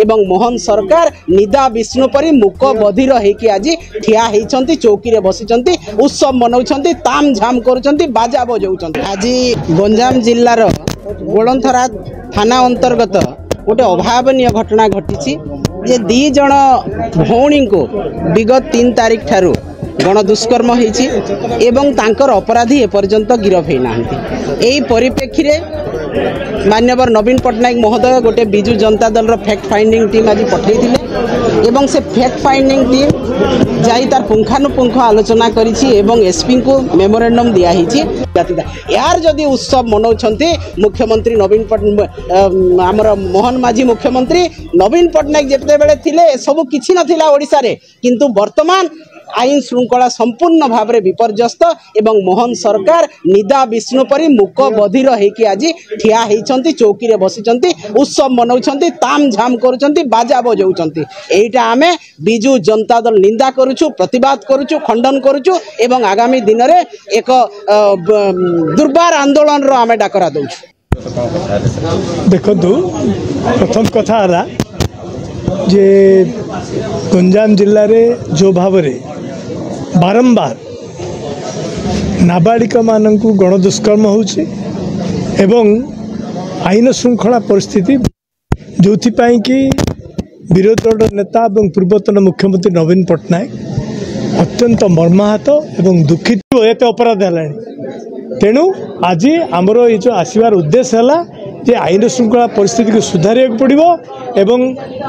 एवं मोहन सरकार निदा विष्णु परी मूक बधिर होइकि आज ठिया होइछंती चौकी रे बसिछंती उत्सव मनाउछंती ताम झाम करूछंती बाजा बजाउछंती। आज गंजाम जिल्लार गोलंथरा थाना अंतर्गत गोटे अभावनीय घटना घटी जे दी जन भौणी को विगत 3 तारिख ठारू गण दुष्कर्म होइछि एवं तांकर अपराधी एपर्यंत गिरफ होना। यही परिप्रेक्षी में मान्यवर नवीन पट्टनायक महोदय गोटे Biju Janata Dal fact finding team आज पठेइथिले एवं से फैक्ट फाइंडिंग टीम जाई तार पुंखानुपुंख आलोचना करिछि एवं एसपी को मेमोरेंडम दिया हिछि। यार जदि उत्सव मनाउछंती मुख्यमंत्री नवीन पट्टनायक आमर मोहन माझी मुख्यमंत्री नवीन पट्टनायक जेते बेले थिले सब किछि नथिला ओडिसा रे, किंतु वर्तमान आईन श्रृंखला संपूर्ण भाव में विपर्यस्त एवं मोहन सरकार निदा विष्णु परी मूक बधिर होइकि आज ठिया होइछंती चौकी रे बसिछंती उत्सव मनाउछंती ताम झाम करूछंती बाजा बजाउछंती। एइटा आमे बिजु जनता दल निंदा करूछु, प्रतिवाद करूछु, खंडन करूछु एवं आगामी दिन रे एक दुर्बार आंदोलन रो आमे डाकरा दउछु। देखो प्रथम कथा हला जे गंजाम जिल्ला रे जो भाव रे बारंबार नाबालिका मानू गण दुष्कर्म होउछि एवं आईन श्रृंखला परिस्थिति जो कि विरोधी दल नेता और पूर्वतन मुख्यमंत्री नवीन पट्टनायक अत्यंत मर्माहत एवं दुखित एत अपराध है। तेणु आज आमर ये जो आसबार उद्देश्य है जे आईन श्रृंखला परिस्थिति को सुधार पड़ो एवं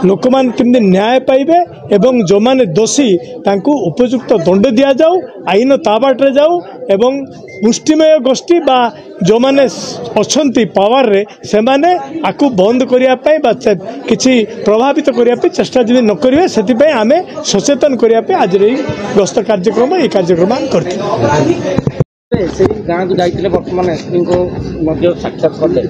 लोक मान केमती न्याय पाइबे एवं जो माने दोषी तांकु उपयुक्त दंड दिया जाऊ, आईन ता बाटे जाऊ एवं मुष्टिमय गोष्ठी बा जो माने अछंती पावर रे से माने आकु बंद करिया पई बा किछि प्रभावित करिया पई चेष्टा जदि न करिवे सेति पई आमे सचेतन करिया पई आज रे गस्त कार्यक्रम ए कार्यक्रम करथि। से गाँव को जाइए बर्तमान एसपी को साक्षात करते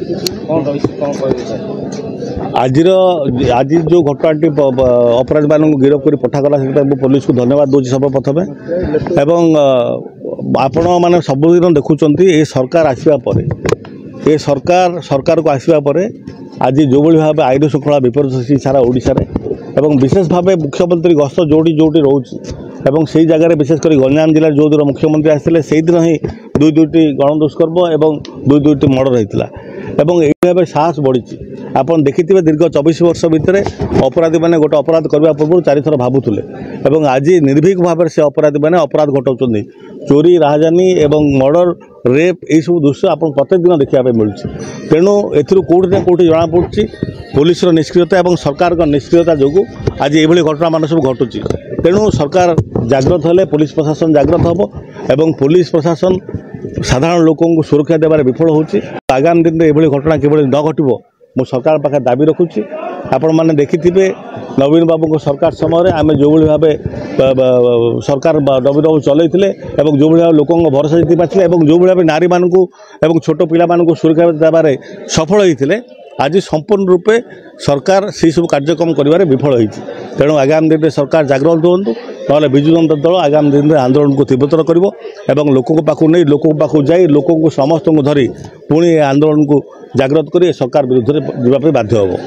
कौन रही कौन कह आज जो घटनाटी अपराधी मान गिरफ कर पठागला से पुलिस को धन्यवाद दूसरी सर्वप्रथम एवं आपण मैंने सबुदिन देखुं ये सरकार आसवा पर ये सरकार को आसवा पर आज जो भाव आईन श्रृंखला विपर्य सारा ओडिशा रे एवं विशेष भाव मुख्यमंत्री गस्त जोटी जोटी रोचे एवं से जगह विशेषकर गंजाम जिले जो दिन मुख्यमंत्री आसते से दिन ही दुईटी गण दुष्कर्म एवं दुईटी मर्डर होता एवं ये साहस बढ़ी आपन देखिए दीर्घ 24 वर्ष भितर अपराधी मैंने गोटे अपराध करने पूर्व 4 थर भावुले एवं आज निर्भीक भाव से अपराधी मैंने अपराध घटाऊँ चोरी राजधानी एवं मर्डर रेप यही सब दृश्य आप प्रत्येक दिन देखा मिलूँ। तेणु एौटी ना कौटी जना पड़ी पुलिस निष्क्रियता और सरकार निष्क्रियता जो आज ये घटना मान सब घटुची। तेणु सरकार जाग्रत हेले पुलिस प्रशासन जाग्रत हम एवं पुलिस प्रशासन साधारण लोकों को सुरक्षा देवार विफल होची। आगामी दिन में ये घटना किभली न घटो मु सरकार पाखे दाबी रखुची। आपण मैंने देखिथे नवीन बाबू को सरकार समय आम जो भाव सरकार नवीन बाबू चलते जो भाव लोकों भरोसा जीति पार्थिले जो भाव नारी मानू एवं छोट पिला मानू सुरक्षा देवार सफल होते आज संपूर्ण रूपे सरकार से सब कार्यक्रम कर विफल होती। तेणु आगामी दिन में सरकार जागृत हूँ ना विजु जनता दल आगामी दिन में आंदोलन को तीव्रतर कर लोकों पाखु नहीं लोकों पाखु जाई लोकों को समस्त को धरी पुणी आंदोलन को जागृत कर सरकार विरुद्ध में जावाई बाध्य हो।